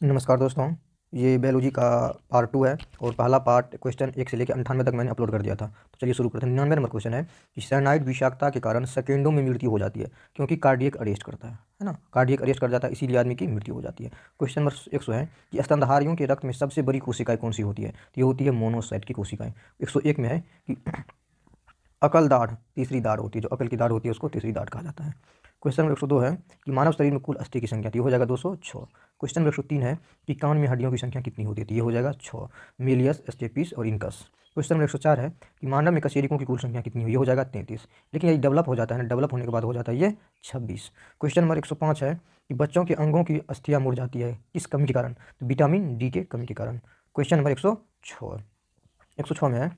नमस्कार दोस्तों, ये बायोलॉजी का पार्ट 2 है और पहला पार्ट क्वेश्चन 1 से लेकर 98 तक मैंने अपलोड कर दिया था। तो चलिए शुरू करते हैं। 99 नंबर क्वेश्चन है कि साइनाइड विषाक्तता के कारण सेकेंडों में मृत्यु हो जाती है क्योंकि कार्डियक अरेस्ट करता है ना। कार्डियक अरेस्ट कर जाता है, इसीलिए आदमी की मृत्यु हो जाती है। क्वेश्चन नंबर 100 है कि स्तनधारियों के रक्त में सबसे बड़ी कोशिकाएँ कौन सी होती है? तो ये होती है मोनोसाइट की कोशिकाएँ। 101 में है कि अकल दाढ़ तीसरी दाढ़ होती है, जो अकल की दाढ़ होती है उसको तीसरी दाढ़ कहा जाता है। क्वेश्चन नंबर 102 है कि मानव शरीर में कुल अस्थि की संख्या, तो ये हो जाएगा 206। क्वेश्चन नंबर 103 है कि कान में हड्डियों की संख्या कितनी होती है? तो ये हो जाएगा 6, मिलियस, स्टेपिस और इनकस। क्वेश्चन नंबर 104 है कि मानव में कशेरुकों की कुल संख्या कितनी हुई? ये हो जाएगा 33, लेकिन ये डेवलप हो जाता है ना, डेवलप होने के बाद हो जाता है ये 26। क्वेश्चन नंबर 105 है कि बच्चों के अंगों की अस्थियां मुड़ जाती है किस कमी के कारण? तो विटामिन डी के कमी के कारण। क्वेश्चन नंबर 106 में है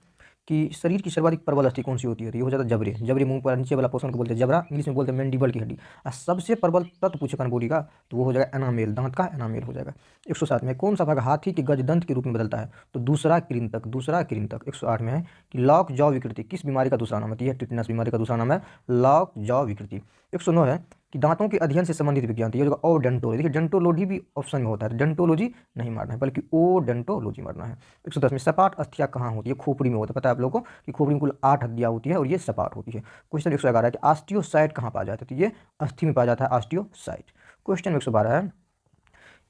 कि शरीर की सर्वाधिक प्रबल अस्थि कौन सी होती है? तो ये हो जाता है जबड़े। जबड़े मुंह पर नीचे वाला पोर्शन को बोलते हैं जबड़ा, इंग्लिश में बोलते हैं मैंडिबल की हड्डी। और सबसे प्रबल तत्व पूछे कौन बॉडी का? तो वो हो जाएगा एनामेल, दांत का एनामेल हो जाएगा। 107 में कौन सा भाग हाथी के गजदंत के रूप में बदलता है? तो दूसरा कृंतक, दूसरा कृंतक। 108 में है कि लॉक जॉ विकृति किस बीमारी का दूसरा नाम है? तो यह टिटनस बीमारी का दूसरा नाम है लॉक जॉ विकृति। 109 है कि दांतों के अध्ययन से संबंधित विज्ञान, तो ये होगा ओडेंटोलॉजी। देखिए डेंटोलॉजी भी ऑप्शन में होता है, डेंटोलॉजी नहीं मारना है बल्कि ओडेंटोलॉजी मारना है। 110 में सपाट अस्थियां कहाँ होती है? खोपड़ी में होता है। पता है आप लोगों को कि खोपड़ी में कुल 8 हड्डियां होती है और ये सपाट होती है। क्वेश्चन 111 है कि ऑस्टियोसाइट कहाँ पाया जाता है? तो ये अस्थि में पाया जाता है ऑस्टियोसाइट। क्वेश्चन 112 है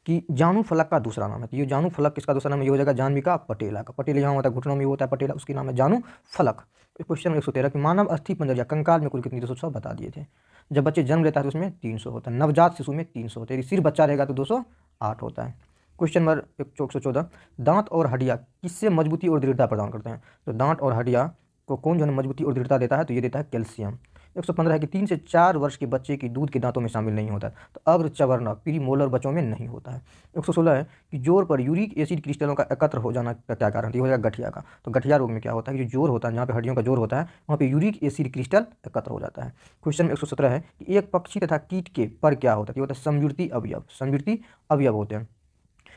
कि जानू फलक का दूसरा नाम है। तो ये जानू फलक किसका दूसरा नाम है? ये हो जाएगा जानवी का पटेला का। पटेला यहाँ होता है, घुटनों में होता है पटेला, उसकी नाम है जानू फलक। क्वेश्चन 113 कि मानव अस्थि पंजर या कंकाल में कुल कितनी? 200 बता दिए थे। जब बच्चे जन्म लेता है तो उसमें 300 होता है, नवजात शिशु में 300 होते हैं, सिर्फ बच्चा रहेगा तो 208 होता है। क्वेश्चन नंबर 114 दांत और हड्डियाँ किससे मजबूती और दृढ़ता प्रदान करते हैं? तो दांत और हड्डियाँ को कौन जो है मजबूती और दृढ़ता देता है? तो ये देता है कैल्शियम। 115 है कि 3 से 4 वर्ष के बच्चे की दूध के दांतों में शामिल नहीं होता है, तो अग्र चवर्णक प्रीमोलर बच्चों में नहीं होता है। 116 है कि जोड़ पर यूरिक एसिड क्रिस्टलों का एकत्र हो जाना का क्या कारण? ये हो जाएगा गठिया का। तो गठिया रोग में क्या होता है कि जो जोड़ होता है, जहाँ पे हड्डियों का जोड़ होता है वहाँ पे यूरिक एसिड क्रिस्टल एकत्र हो जाता है। क्वेश्चन 117 है कि एक पक्षी तथा कीट के पर क्या होता है? ये होता है समृद्धि अवयव, समृद्धि अवयव होते हैं।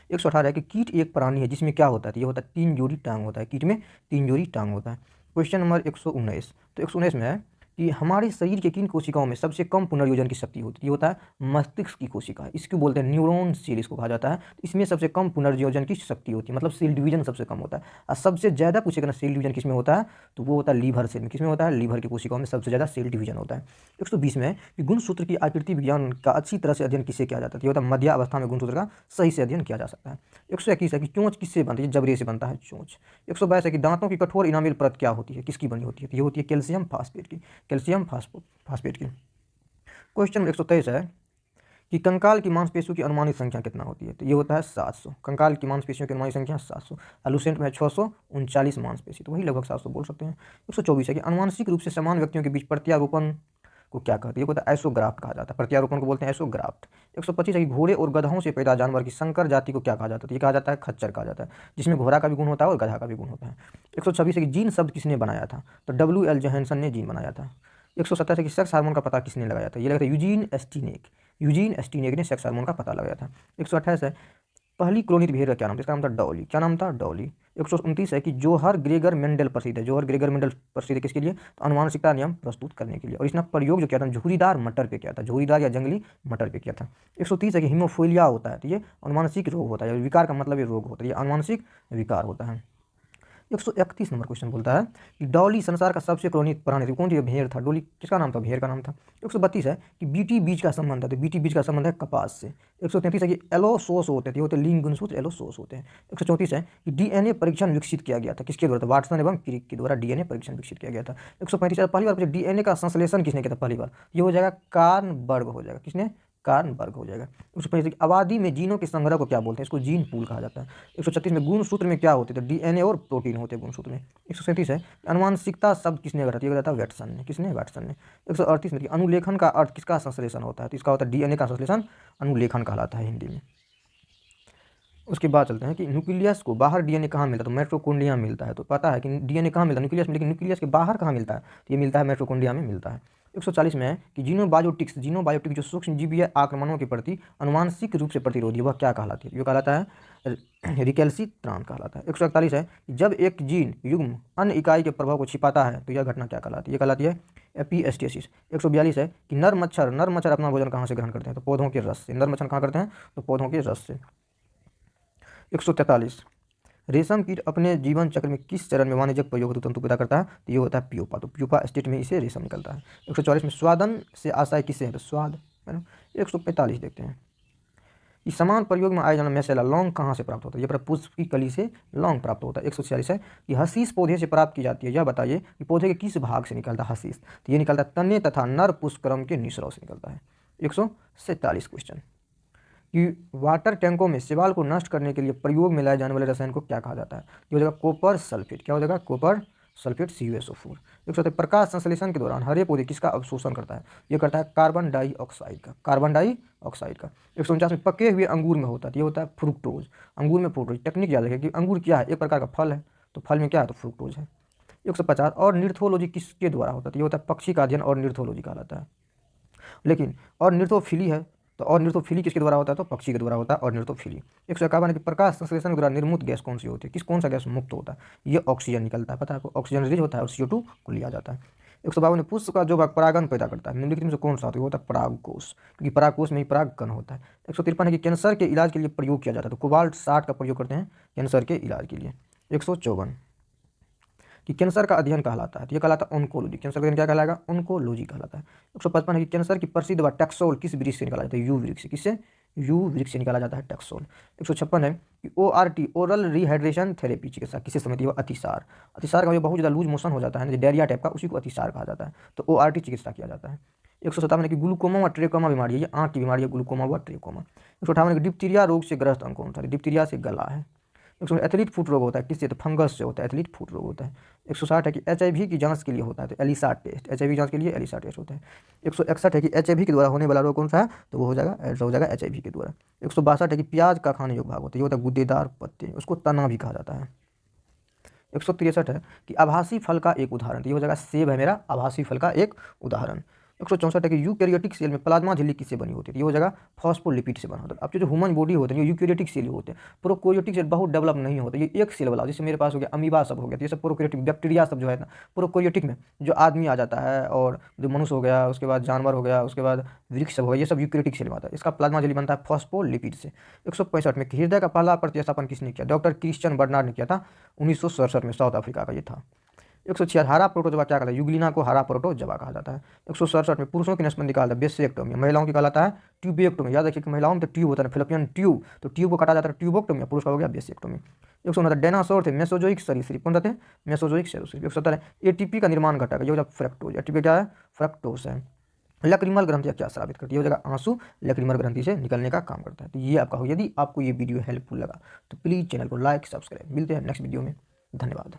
118 है कि कीट एक प्राणी है जिसमें क्या होता है? तो ये होता है 3 जोड़ी टांग होता है, कीट में 3 जोड़ी टांग होता है। क्वेश्चन नंबर 119, तो 119 में है कि हमारे शरीर के किन कोशिकाओं में सबसे कम पुनर्योजन की शक्ति होती है? ये होता है मस्तिष्क की कोशिका, इसको बोलते हैं न्यूरॉन सेल, इसको कहा जाता है। तो इसमें सबसे कम पुनर्योजन की शक्ति होती है, मतलब सेल डिवीजन सबसे कम होता है। और सबसे ज़्यादा पूछेगा ना सेल डिवीजन किसमें होता है? तो वो होता है लीवर सेल में। किसमें होता है? लीवर की कोशिकाओं में सबसे ज़्यादा सेल डिवीजन होता है। 120 में है कि गुणसूत्र की आकृति विज्ञान का अच्छी तरह से अध्ययन किसे किया जाता है? तो ये होता है मध्यावस्था में गुणसूत्र का सही से अध्ययन किया जा सकता है। 121 है कि चोंच किससे बनती है? जबड़े से बनता है चोंच। 122 है कि दांतों की कठोर इनामिल परत क्या होती है, किसकी बनी होती है? तो ये होती है कैल्शियम फास्फेट की, कैल्शियम फास्फेट की। क्वेश्चन 123 है कि कंकाल की मांसपेशियों की अनुमानित संख्या कितना होती है? तो ये होता है 700। कंकाल की मांसपेशियों की अनुमानित संख्या 700। लूसेंट में है 639 मांसपेशी, तो वही लगभग 700 बोल सकते हैं। 124 है कि अनुवांशिक रूप से समान व्यक्तियों के बीच प्रत्यारोपण को क्या कहते हैं? ये होता है एसोग्राफ्ट कहा जाता है, प्रत्यारोपण को बोलते हैं एसोग्राफ्ट। 125 है कि घोड़े और गधों से पैदा जानवर की संकर जाति को क्या कहा जाता है? ये कहा जाता है खच्चर कहा जाता है, जिसमें घोड़ा का भी गुण होता है और गधा का भी गुण होता है। 126 है कि जीन शब्द किसने बनाया था? तो W.L. जोहानसन ने जीन बनाया था। 127 है कि सेक्स हार्मोन का पता किसने लगाया था? ये लगा था यूजीन एस्टीनेक, यूजीन एस्टीनेक ने सेक्स हार्मोन का पता लगाया था। 128 है पहली क्लोनित भेड़ का क्या नाम था? इसका नाम था डॉली। क्या नाम था? डॉली। 129 है कि जोहर ग्रेगर मेंडल प्रसिद्ध है। जोहर ग्रेगर मेंडल प्रसिद्ध है किसके लिए? तो अनुवांशिकता नियम प्रस्तुत करने के लिए। और इसने प्रयोग जो किया था झुर्रीदार मटर पे किया था, झुर्रीदार या जंगली मटर पे किया था। 130 है कि हीमोफीलिया होता है, तो ये अनुवांशिक रोग होता है, विकार का मतलब ये रोग होता है, ये अनुवांशिक विकार होता है। 131 नंबर क्वेश्चन बोलता है कि डॉली संसार का सबसे क्लोनित प्राणी थी, कौन थी? भेड़ था। डॉली किसका नाम था? भेड़ का नाम था। 132 है कि बीटी बीज का संबंध है, तो बीटी बीज का संबंध है कपास से। 133 है कि एलोसोस होते थे, होते लिंग गुणसूत्र एलोसोस होते हैं। 134 है कि डीएनए परीक्षण विकसित किया गया था, किसके द्वारा? वाटसन एवं क्रिक के द्वारा डीएनए परीक्षण विकसित किया गया था। 135 पहली बार डीएनए का संश्लेषण किसने किया था? पहली बार ये हो जाएगा कार्नबर्ग हो जाएगा। किसने? कार्नबर्ग हो जाएगा। 135 आबादी में जीनों के संग्रह को क्या बोलते हैं? इसको जीन पूल कहा जाता है। 136 में गुणसूत्र में क्या होते थे? डीएनए और प्रोटीन होते हैं गुणसूत्र में। 137 है अनुवांशिकता शब्द किसने गढ़ा था? ये गढ़ा था वैटसन ने। किसने? वैटसन ने। 138 में अनुलेखन का अर्थ किसका संश्लेषण होता है? तो इसका होता है डीएनए का संश्लेषण अनुलेखन कहलाता है हिंदी में। उसके बाद चलते हैं कि न्यूक्लियस को बाहर डीएनए कहाँ मिलता है? तो माइटोकॉन्ड्रिया में मिलता है। तो पता है कि डीएनए कहाँ मिलता है? न्यूक्लियस में, लेकिन न्यूक्लियस के बाहर कहाँ मिलता है? तो ये मिलता है माइटोकॉन्ड्रिया में मिलता है। 140 में है कि जीनोबायोटिक्स, जीनोबायोटिक जो सूक्ष्म जीवीय आक्रमणों के प्रति अनुवांशिक रूप से प्रतिरोधी, वह क्या कहलाती है? ये कहलाता है रिकैल्सिट्रान कहलाता है। 141 है कि जब एक जीन युग्म अन्य इकाई के प्रभाव को छिपाता है तो यह घटना क्या कहलाती है? ये कहलाती है एपिस्टेसिस। 142 है कि नर मच्छर अपना भोजन कहाँ से ग्रहण करते हैं? तो पौधों के रस से। नर मच्छर कहाँ करते हैं? तो पौधों के रस से। 143 रेशम कीट अपने जीवन चक्र में किस चरण में वाणिज्यिक प्रयोग हेतु तंतु पैदा करता है? तो ये होता है प्यूपा। तो प्यूपा स्टेट में इसे रेशम निकलता है। 144 में स्वादन से आशय किससे है? तो स्वाद, है ना। 145 देखते हैं कि समान प्रयोग में आए जाने मैसेला लौंग कहाँ से प्राप्त होता है? ये पुष्प की कली से लौंग प्राप्त होता है। 146 है कि हशीश पौधे से प्राप्त की जाती है, यह बताइए कि पौधे के किस भाग से निकलता है हशीश? तो ये निकलता है तने तथा नर पुष्पक्रम के निश्रव से निकलता है। 147 क्वेश्चन कि वाटर टैंकों में शैवाल को नष्ट करने के लिए प्रयोग में लाए जाने वाले रसायन को क्या कहा जाता है? ये हो जाएगा कॉपर सल्फेट। क्या हो जाएगा? Copper sulphate CuSO4। 147 प्रकाश संश्लेषण के दौरान हरे पौधे किसका अवशोषण करता है? ये करता है कार्बन डाइऑक्साइड का। कार्बन डाइऑक्साइड का। 149 में पके हुए अंगूर में होता है, ये होता है फ्रुक्टोज। अंगूर में फ्रुक्टोज। टेक्निक याद रखें कि अंगूर क्या है? एक प्रकार का फल है, तो फल में क्या है? तो फ्रुक्टोज है। 150 और निर्थोलॉजी किसके द्वारा होता है? ये होता है पक्षी का अध्ययन और निर्थोलॉजी कहलाता है। लेकिन और निर्थोफिली है, तो और निर्थोफिली किसके द्वारा होता है? तो पक्षी के द्वारा होता है और निर्थोफिली। 151 है कि प्रकाश संश्लेषण के द्वारा निर्मुक्त गैस कौन सी होती है? कौन सा गैस मुक्त होता है? ये ऑक्सीजन निकलता है, पता है आपको। ऑक्सीजन रिलीज होता है और CO2 को लिया जाता है। 152 में पुष्प का जो भाग परागन पैदा करता है निम्नलिखित में से कौन सा होता है? वो होता है परागकोश, क्योंकि परागकोश में ही परागकण होता है। 153 है कि कैंसर के इलाज के लिए प्रयोग किया जाता है, तो कोबाल्ट 60 का प्रयोग करते हैं कैंसर के इलाज के लिए। 154 कि कैंसर का अध्ययन कहलाता है, तो ये कहलाता है ऑन्कोलॉजी। कैंसर का अध्ययन क्या कहलाएगा? ऑन्कोलॉजी कहलाता है। 155 है कि कैंसर की प्रसिद्ध दवा टैक्सोल किस वृक्ष से निकाला जाता है? यू वृक्ष से। किससे? यू वृक्ष से निकाला जाता है टैक्सोल। 156 है कि ORT ओरल रिहाइड्रेशन थेरेपी चिकित्सा किससे संबंधित है? अतिसार। अतिसार का बहुत ज़्यादा लूज मोशन हो जाता है ना, डायरिया टाइप का, उसी को अतिसार कहा जाता है, तो ORT चिकित्सा किया जाता है। 157 है कि ग्लूकोमा व ट्रेकोमा बीमारी है, ये आँख की बीमारी है, ग्लूकोमा व ट्रेकोमा। 158 है कि डिप्थीरिया रोग से ग्रस्त अंग कौन सा है? डिप्थीरिया से गला है। 160 एथलीट फुट रोग होता है किससे? तो फंगस से होता है, एथलीट फुट रोग होता है। 160 है कि HIV की जांच के लिए होता है, तो एलिसा टेस्ट। HIV जांच के लिए एलिसा टेस्ट होता है। 161 है कि HIV के द्वारा होने वाला रोग कौन सा है? तो वो हो जाएगा HIV के द्वारा। 162 है कि प्याज का खाने योग्य भाग होता है, ये होता है गुद्देदार पत्ते, उसको तना भी कहा जाता है। 163 है कि आभासी फल का एक उदाहरण, तो ये हो जाएगा सेब है मेरा आभासी फल का एक उदाहरण। 164 है कि यूकैरियोटिक सेल में प्लाज्मा झिल्ली किससे बनी होती है? ये हो जाएगा फॉस्फोलिपिड से बना होता है। अब जो ह्यूमन बॉडी होते हैं, ये यूकैरियोटिक सेल होते हैं, प्रोकैरियोटिक सेल बहुत डेवलप नहीं होते, ये एक सेल वाला, जैसे मेरे पास हो गया अमीबा सब हो गया, तो ये सब प्रोकैरियोटिक बैक्टीरिया सब जो है ना प्रोकैरियोटिक में, जो आदमी आ जाता है और जो मनुष्य हो गया, उसके बाद जानवर हो गया, उसके बाद वृक्ष सब हो गया, ये सब यूकैरियोटिक सेल में आता है। इसका प्लाज्मा झिल्ली बनता है फॉस्फोलिपिड से। 165 में हृदय का पहला प्रतिस्थापन किसने किया? डॉक्टर क्रिश्चियन बर्नार्ड ने किया था 1967 में, साउथ अफ्रीका का ये था। 166 हरा प्रोटोजवा क्या कहलाता है? यूग्लिना को हरा प्रोटोजवा कहा जाता है। 167 में पुरुषों की नसबंदी कहलाता है बेसेक्टोमी, महिलाओं की कहलाता है ट्यूबेक्टोमी। याद रखिए कि महिलाओं में तो ट्यूब होता है, फिलिपियन ट्यूब, तो ट्यूब को काटा जाता है ट्यूबोक्टोमी, पुरुष का हो गया बेसेक्टोमी। 169 डायनासोर थे मेसोजोइक सरीसृप, कौन थे? मेसोजोइक सरीसृप। 170 ATP का निर्माण घटक, ये हो जाएगा फ्रक्टोज। ATP क्या है? फ्रक्टोज है। लक्रिमल ग्रंथि क्या श्रावित करती है? हो जाएगा आंसू लक्रिमल ग्रंथि से निकलने का काम करता है। तो ये आपका हो। यदि आपको ये वीडियो हेल्पफुल लगा तो प्लीज़ चैनल को लाइक सब्सक्राइब। मिलते हैं नेक्स्ट वीडियो में। धन्यवाद।